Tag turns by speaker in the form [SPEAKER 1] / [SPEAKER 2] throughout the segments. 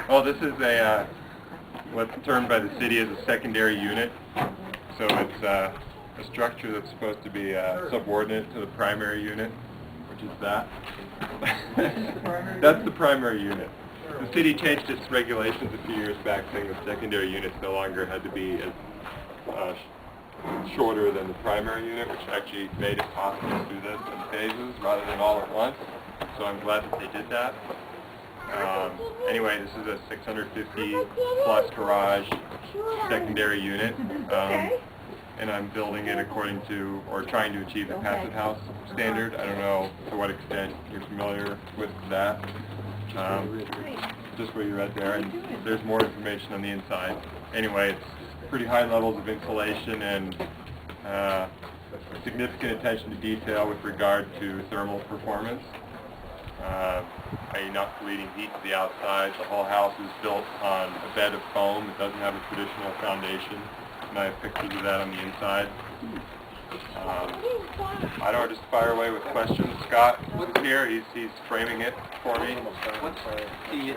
[SPEAKER 1] Oh, this is a what's termed by the city as a secondary unit. So it's a structure that's supposed to be subordinate to the primary unit, which is that. That's the primary unit. The city changed its regulations a few years back, saying that secondary units no longer had to be as shorter than the primary unit, which actually made it possible to do this in phases rather than all at once. So I'm glad that they did that. Anyway, this is a 650 plus garage secondary unit, and I'm building it according to, or trying to achieve the passive house standard. I don't know to what extent you're familiar with that. Just what you read there, and there's more information on the inside. Anyway, it's pretty high levels of insulation and significant attention to detail with regard to thermal performance. i.e. not bleeding heat to the outside. The whole house is built on a bed of foam. It doesn't have a traditional foundation, and I have pictures of that on the inside. I don't just fire away with questions. Scott is here. He's framing it for me.
[SPEAKER 2] What's the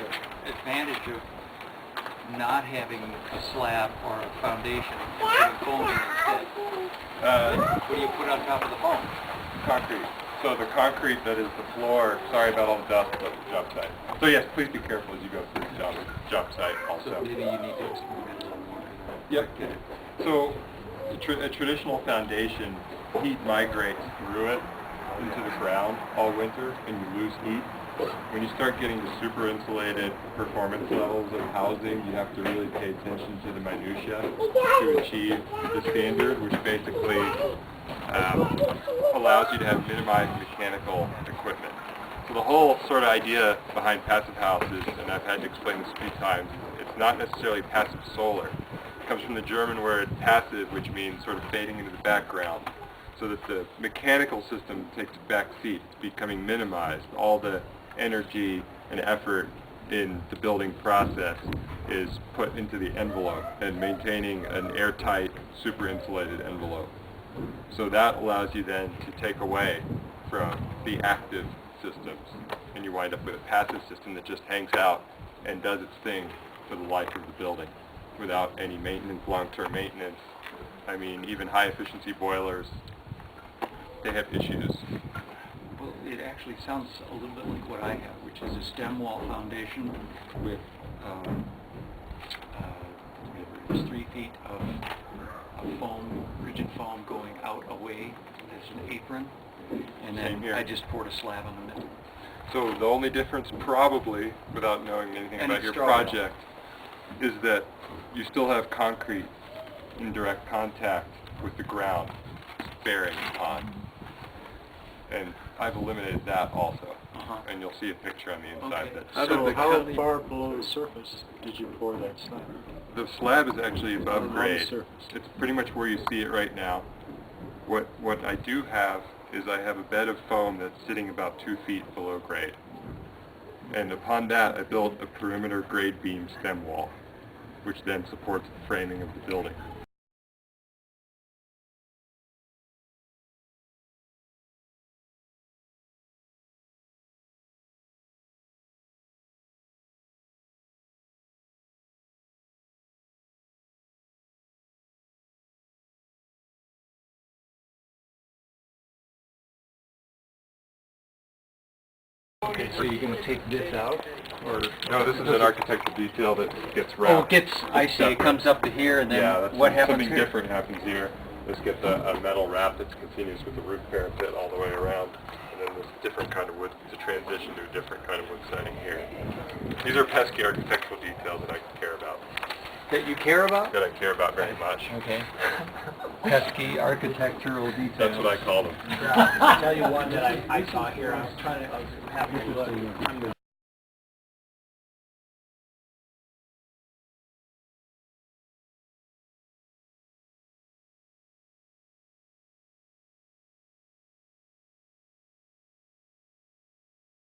[SPEAKER 2] advantage of not having a slab or a foundation and putting foam in instead? What do you put on top of the foam?
[SPEAKER 1] Concrete. So the concrete that is the floor, sorry about all the dust about the job site. So yes, please be careful as you go through the job site also.
[SPEAKER 2] So maybe you need to explain that a little more.
[SPEAKER 1] Yep. So a traditional foundation, heat migrates through it into the ground all winter and you lose heat. When you start getting to super insulated performance levels of housing, you have to really pay attention to the minutiae to achieve the standard, which basically allows you to have minimized mechanical equipment. So the whole sort of idea behind passive houses, and I've had to explain this a few times, it's not necessarily passive solar. It comes from the German word passive, which means sort of fading into the background, so that the mechanical system takes a back seat. It's becoming minimized. All the energy and effort in the building process is put into the envelope and maintaining an airtight, super insulated envelope. So that allows you then to take away from the active systems, and you wind up with a passive system that just hangs out and does its thing for the life of the building without any maintenance, long-term maintenance. I mean, even high-efficiency boilers, they have issues.
[SPEAKER 2] Well, it actually sounds a little bit like what I have, which is a stem wall foundation with 3 feet of foam, rigid foam going out away as an apron, and then I just poured a slab on the middle.
[SPEAKER 1] So the only difference probably, without knowing anything about your project, is that you still have concrete in direct contact with the ground bearing upon. And I've eliminated that also. And you'll see a picture on the inside.
[SPEAKER 3] Okay. How far below the surface did you pour that slab?
[SPEAKER 1] The slab is actually above
[SPEAKER 3] On
[SPEAKER 1] grade.
[SPEAKER 3] the surface.
[SPEAKER 1] It's pretty much where you see it right now. What I do have is I have a bed of foam that's sitting about 2 feet below grade. And upon that I built a perimeter grade beam stem wall, which then supports the framing of the building.
[SPEAKER 2] Okay, so you're going to take this out, or
[SPEAKER 1] No, this is an architectural detail that gets wrapped.
[SPEAKER 2] I see, it comes up to here, and then what happens
[SPEAKER 1] something
[SPEAKER 2] here?
[SPEAKER 1] different happens here. This gets a metal wrap that's continuous with the roof parapet all the way around, and then this different kind of wood to transition to a different kind of wood siding here. These are pesky architectural details that I care about.
[SPEAKER 2] That you care about?
[SPEAKER 1] That I care about very much.
[SPEAKER 2] Okay. Pesky architectural details.
[SPEAKER 1] That's what I call them.
[SPEAKER 3] I'll tell you one that I saw here. I was having to look.